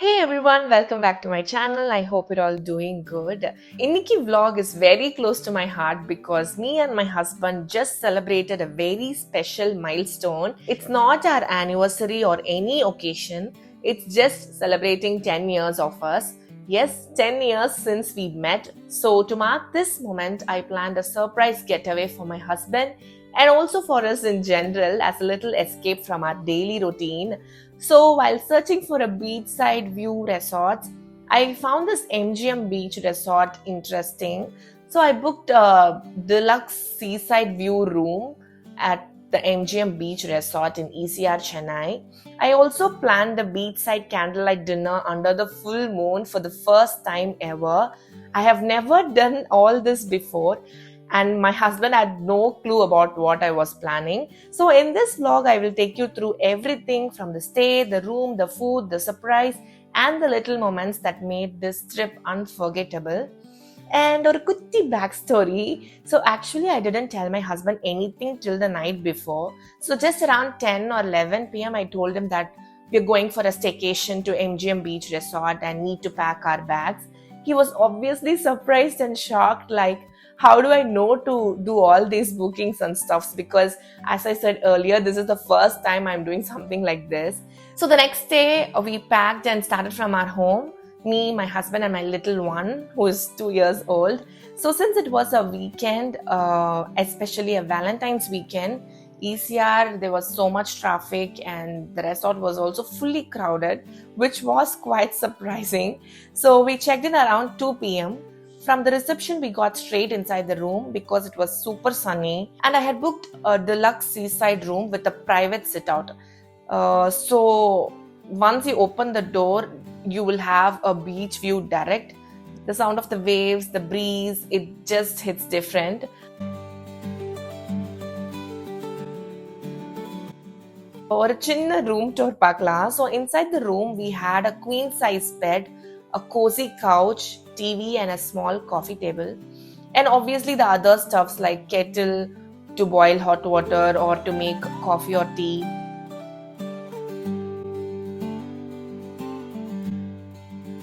Hey everyone, welcome back to my channel. I hope you're all doing good. Inniki vlog is very close to my heart because me and my husband just celebrated a very special milestone. It's not our anniversary or any occasion, it's just celebrating 10 years of us. Yes, 10 years since we met. So, to mark this moment, I planned a surprise getaway for my husband and also for us in general as a little escape from our daily routine. So, while searching for a beachside view resort, I found this MGM Beach Resort interesting. So, I booked a deluxe seaside view room at the MGM Beach Resort in ECR, Chennai. I also planned a beachside candlelight dinner under the full moon for the first time ever. I have never done all this before, and my husband had no clue about what I was planning. So, in this vlog, I will take you through everything from the stay, the room, the food, the surprise, and the little moments that made this trip unforgettable. And ஒரு குட்டி backstory. So actually I didn't tell my husband anything till the night before. So just around 10 or 11 p.m. I told him that we're going for a staycation to MGM Beach Resort and need to pack our bags. He was obviously surprised and shocked, like, how do I know to do all these bookings and stuffs? Because as I said earlier, this is the first time I'm doing something like this. So the next day we packed and started from our home, me, my husband, and my little one, who is 2 years old. So, since it was a weekend, especially a Valentines weekend, ECR, there was so much traffic and the resort was also fully crowded, which was quite surprising. So, we checked in around 2 p.m. From the reception, we got straight inside the room because it was super sunny, and I had booked a deluxe seaside room with a private sit out. So once you open the door, you will have a beach view direct. The sound of the waves, the breeze, it just hits different. ஒரு சின்ன room tour பார்க்கலாம். So inside the room, we had a queen size bed, a cozy couch, TV, and a small coffee table. And obviously the other stuffs like kettle to boil hot water or to make coffee or tea.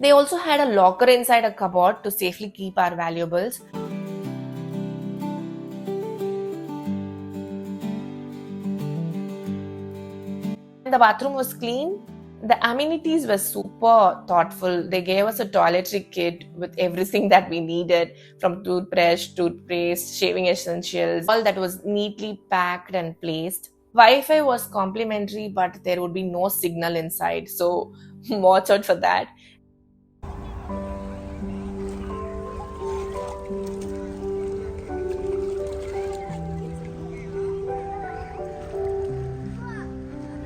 They also had a locker inside a cupboard to safely keep our valuables. The bathroom was clean. The amenities were super thoughtful. They gave us a toiletry kit with everything that we needed, from toothbrush, toothpaste, shaving essentials, all that was neatly packed and placed. Wi-Fi was complimentary, but there would be no signal inside, so watch out for that.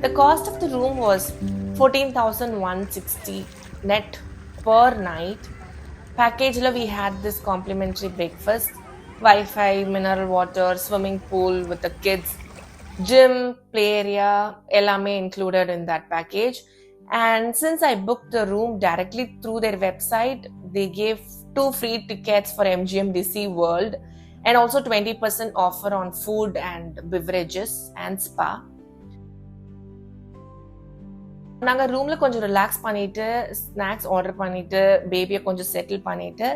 The cost of the room was 14,160 net per night. Package la we had this complimentary breakfast, Wi-Fi, mineral water, swimming pool with the kids, gym, play area, ellame included in that package. And since I booked the room directly through their website, they gave 2 free tickets for MGM DC World and also 20% offer on food and beverages and spa. நாங்கள் ரூமில் கொஞ்சம் relax பண்ணிவிட்டு snacks order பண்ணிவிட்டு பேபியை கொஞ்சம் settle பண்ணிவிட்டு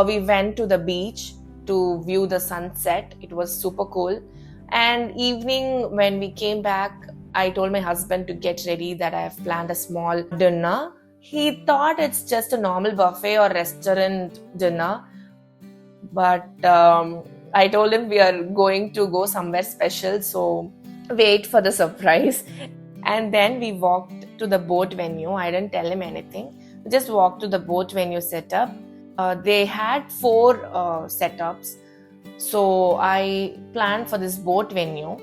we went to the beach to view the sunset. It was super cool. And evening when we came back, I told my husband to get ready that I have planned a small dinner. He thought it's just a normal buffet or restaurant dinner. But I told him we are going to go somewhere special, so wait for the surprise. And then we walked to the boat venue. I didn't tell him anything. We just walked to the boat venue setup. They had 4 setups. So I planned for this boat venue.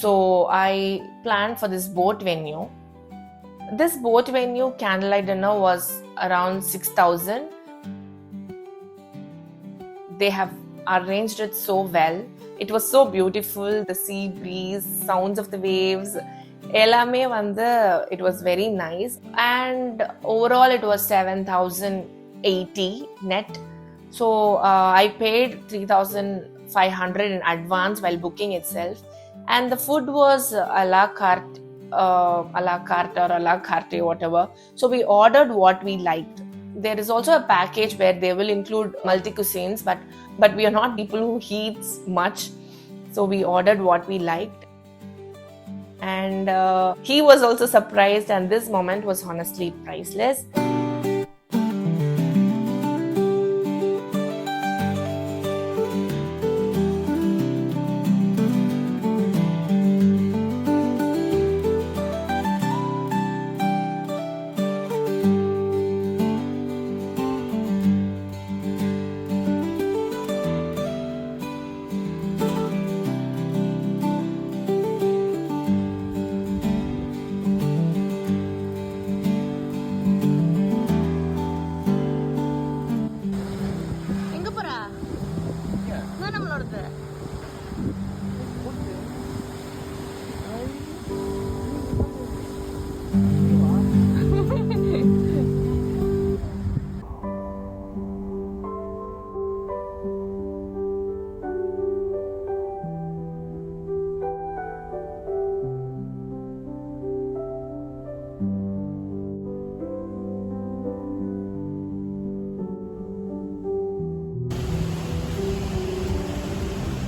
So I planned for this boat venue. This boat venue candlelight dinner was around 6,000. They have arranged it so well. It was so beautiful. The sea breeze, sounds of the waves, எல்லாமே வந்து it was very nice. And overall it was 7,080 net. So I paid 3,500 in advance while booking itself. And the food was a la carte or a la carte, whatever. So we ordered what we liked. There is also a package where they will include multi-cuisines, but we are not people who eat much. So we ordered what we liked. And he was also surprised, and this moment was honestly priceless.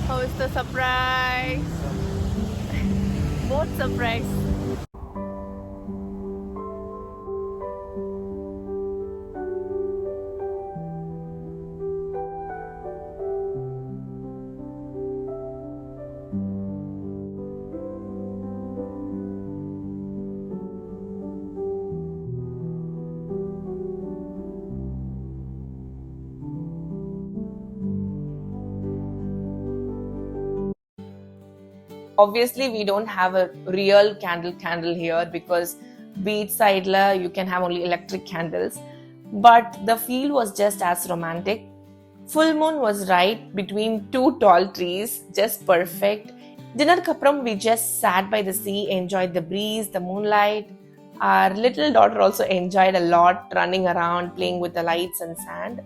How is the surprise? Both surprise. Obviously, we don't have a real candle here because beachside you can have only electric candles. But the feel was just as romantic. Full moon was right between two tall trees, just perfect. Dinner kapram, we just sat by the sea, enjoyed the breeze, the moonlight. Our little daughter also enjoyed a lot, running around, playing with the lights and sand.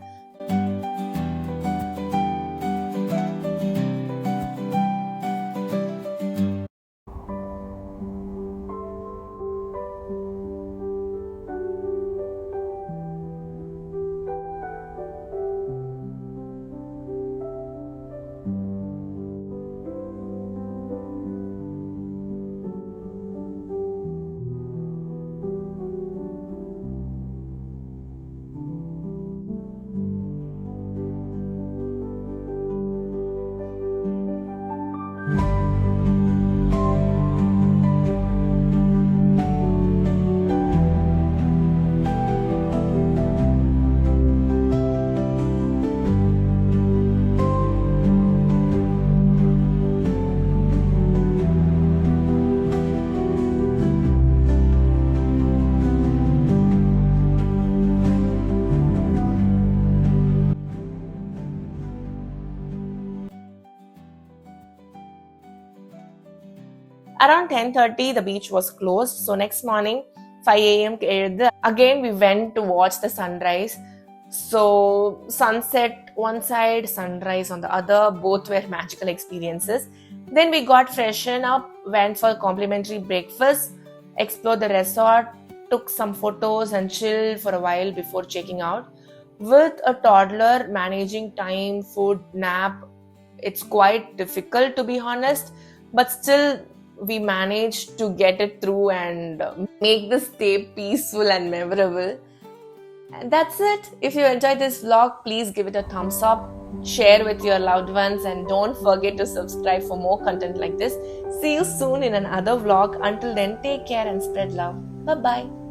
Around 10:30, the beach was closed. So next morning, 5 a.m. again we went to watch the sunrise. So sunset one side, sunrise on the other, both were magical experiences. Then we got freshened up, went for complimentary breakfast, explored the resort, took some photos and chilled for a while before checking out. With a toddler, managing time, food, nap, it's quite difficult to be honest, but still we managed to get it through and make the stay peaceful and memorable. And that's it. If you enjoyed this vlog, please give it a thumbs up, share with your loved ones, and don't forget to subscribe for more content like this. See you soon in another vlog. Until then, take care and spread love. Bye bye.